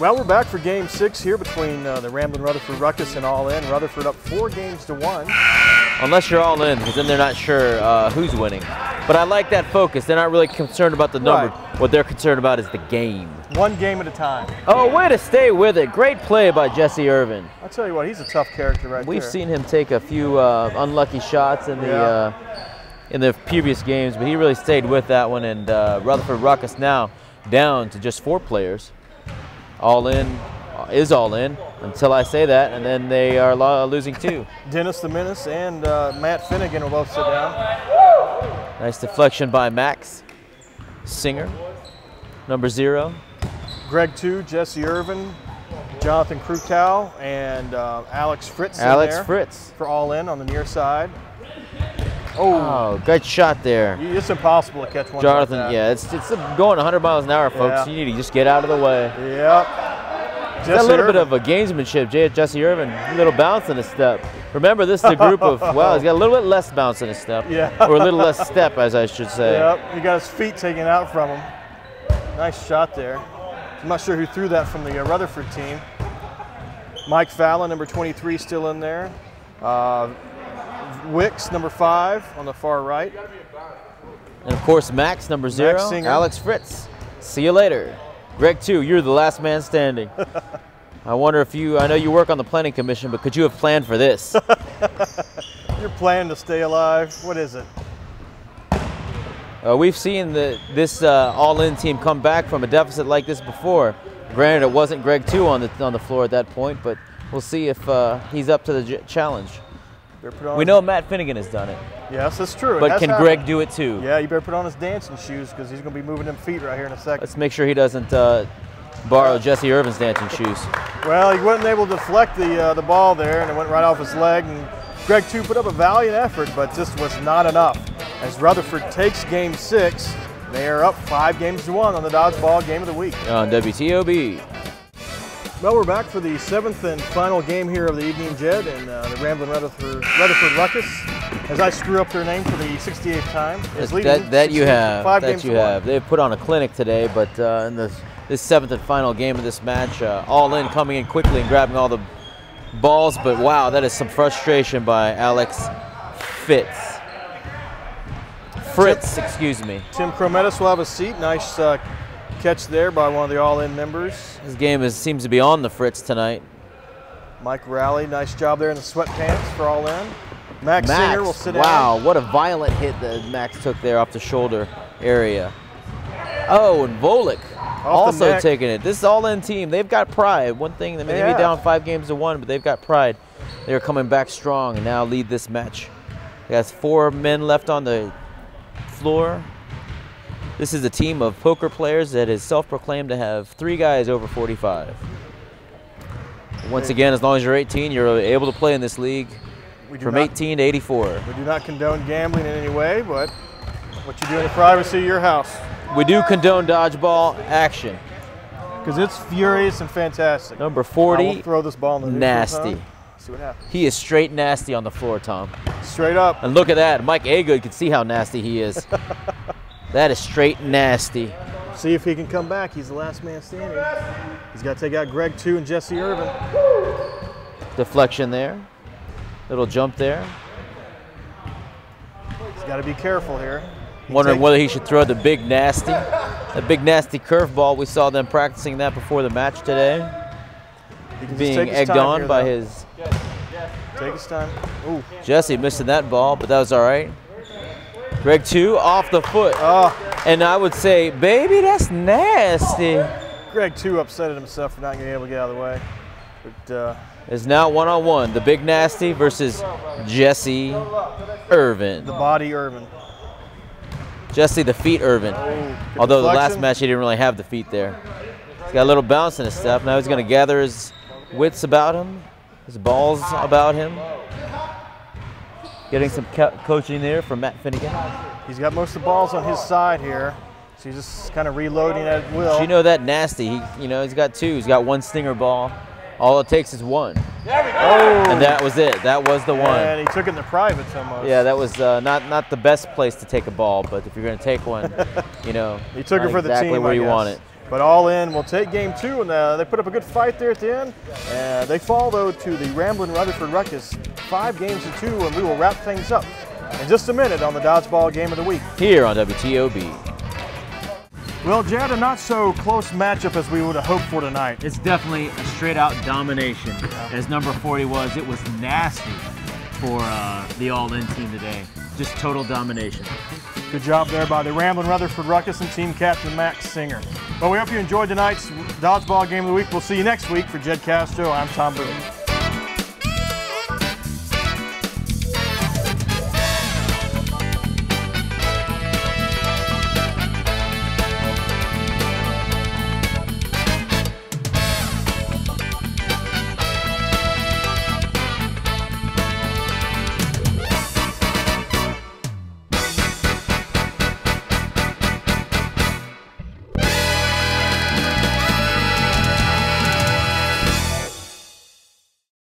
Well, we're back for Game 6 here between the Ramblin' Rutherford Ruckus and All In. Rutherford up 4-1. Unless you're all in, because then they're not sure who's winning. But I like that focus. They're not really concerned about the number. Right. What they're concerned about is the game. One game at a time. Oh, way to stay with it. Great play by Jesse Irvin. I'll tell you what, he's a tough character right there. We've seen him take a few unlucky shots in the previous games, but he really stayed with that one. And Rutherford Ruckus now down to just 4 players. All in is all in until I say that, and then they are losing 2. Dennis the Menace and Matt Finnegan will both sit down. Nice deflection by Max Singer, number 0. Greg 2, Jesse Irvin, Jonathan Krukow, and Alex Fritz. Fritz for All In on the near side. Oh, good shot there. It's impossible to catch one. Jonathan, like that. yeah, it's going 100 miles an hour, folks. Yeah. You need to just get out of the way. Yep. A little bit of a gamesmanship, Jesse Irvin, a little bounce in his step. Remember, this is a group of, well, he's got a little bit less bounce in his step. Yeah. Or a little less step, as I should say. Yep, he got his feet taken out from him. Nice shot there. I'm not sure who threw that from the Rutherford team. Mike Fallon, number 23, still in there. Wicks, number 5, on the far right. And of course, Max, number 0. Alex Fritz. See you later. Greg 2, you're the last man standing. I wonder if I know you work on the planning commission, but could you have planned for this? You're planning to stay alive. What is it? We've seen this all-in team come back from a deficit like this before. Granted, it wasn't Greg 2 on the floor at that point, but we'll see if he's up to the challenge. We know Matt Finnegan has done it. Yes, that's true. But can Greg do it too? Yeah, you better put on his dancing shoes because he's going to be moving them feet right here in a second. Let's make sure he doesn't borrow Jesse Irvin's dancing shoes. Well, he wasn't able to deflect the ball there, and it went right off his leg. And Greg 2 put up a valiant effort, but just was not enough. As Rutherford takes Game 6, they are up 5-1 on the Dodgeball Game of the Week. On WTOB. Well, we're back for the 7th and final game here of the evening, Jed, and the Ramblin' Rutherford Ruckus, as I screw up their name for the 68th time, is leading that you have. 5 games to 1. They've put on a clinic today, but in this 7th and final game of this match, All In coming in quickly and grabbing all the balls, but wow, that is some frustration by Alex Fritz, excuse me. Tim Crometis will have a seat. Nice catch there by one of the All-In members. His game seems to be on the Fritz tonight. Mike Rowley, nice job there in the sweatpants for All In. Max Singer will sit down. Wow, what a violent hit that Max took there off the shoulder area. Oh, and Volek also taking it. This All-In team, they've got pride. One thing, they may be down 5-1, but they've got pride. They're coming back strong and now lead this match. They got 4 men left on the floor. This is a team of poker players that is self-proclaimed to have 3 guys over 45. Once again, as long as you're 18, you're able to play in this league from 18 to 84. We do not condone gambling in any way, but what you do in the privacy of your house. We do condone dodgeball action. Because it's furious and fantastic. Number 40, I will throw this ball in the nasty. See what happens. He is straight nasty on the floor, Tom. Straight up. And look at that. Mike Agood can see how nasty he is. That is straight nasty. See if he can come back. He's the last man standing. He's got to take out Greg 2 and Jesse Irvin. Deflection there. Little jump there. He's got to be careful here. Wondering whether he should throw the big nasty. The big nasty curveball. We saw them practicing that before the match today. Being egged on by his... Take his time. Ooh. Jesse missing that ball, but that was all right. Greg 2 off the foot. And I would say, baby, that's nasty. Greg 2 upset at himself for not being able to get out of the way. But it's now 1-on-1. The big nasty versus Jesse Irvin. The body Irvin. Jesse the feet Irvin. Although the last match he didn't really have the feet there. He's got a little bounce in his step. Now he's going to gather his wits about him, his balls about him. Getting some coaching there from Matt Finnegan. He's got most of the balls on his side here, so he's just kind of reloading at will. You know that nasty. He's got 2. He's got 1 stinger ball. All it takes is 1. There we go. And that was it. That was the one. And he took it in the privates almost. Yeah, that was not the best place to take a ball, but if you're going to take one, he took it for the team. exactly where you want it. But all in, we'll take game 2, and they put up a good fight there at the end. They fall, though, to the Ramblin' Rutherford Ruckus 5-2, and we will wrap things up in just a minute on the Dodgeball Game of the Week. Here on WTOB. Well, Jed, a not so close matchup as we would have hoped for tonight. It's definitely a straight out domination. As number 40 was, it was nasty for the all-in team today. Just total domination. Good job there by the Ramblin' Rutherford Ruckus and team captain Max Singer. Well, we hope you enjoyed tonight's Dodgeball Game of the Week. We'll see you next week. For Jed Castro, I'm Tom Boone.